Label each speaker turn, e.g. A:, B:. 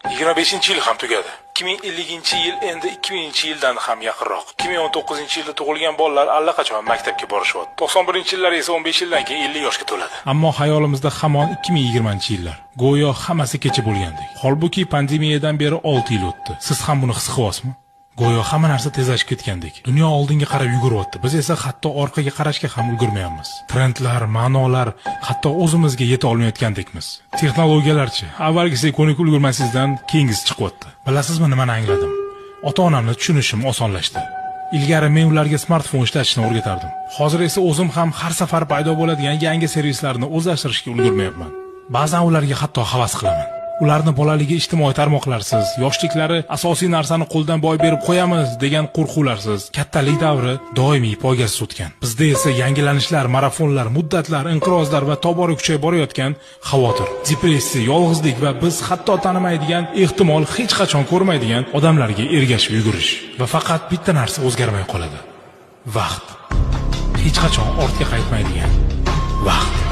A: 25-yil ham tugadi. 2050-yil endi 2000-yildan ham yaqinroq. 2019-yilda tug'ilgan bolalar allaqachon maktabga borishyapti. 91-yillar esa 15 yildan keyin 50 yoshga to'ladi. Ammo xayolimizda hamon 2020-yillar. Go'yo hammasi kecha bo'lgandek. Holbuki pandemiyadan beri 6 yil o'tdi. Siz ham buni his qilyapsizmi? Go'yo hamma narsa tezlashib ketgandek. Dunyo oldinga qarab yuguryapti. Biz esa hatto orqaga qarashga ham ulgurmayapmiz. Trendlar, ma'nolar, hatto o'zimizga yeta olmayotgandekmiz. Texnologiyalarchi, avvalgisiga ko'nikib ulgurmaysizdan keyingisi chiqyapti. Bilasizmi nimani angladim? Ota-onamni tushunishim osonlashdi. Ilgari men ularga smartfon ishlatishni o'rgatardim. Hozir esa o'zim ham har safar paydo bo'ladigan yangi servislarni o'zlashtirishga ulgurmayapman. Ba'zan ularga hatto havas qilaman. Ularni bolaligi ijtimoiy tarmoqlarsiz, yoshliklari asosiy narsani qo'ldan boy berib qo'yamiz degan qo'rquvlarsiz, kattalik davri doimiy poygasiz o'tgan. Bizda esa yangilanishlar, marafonlar, muddatlar, inqirozlar va tobora kuchayib borayotgan xavotir, depressiya, yolg'izlik va biz hatto tanimaydigan, ehtimol hech qachon ko'rmaydigan odamlarga ergashib yugurish. Va faqat bitta narsa o'zgarmay qoladi. Vaqt. Hech qachon ortga qaytmaydigan vaqt.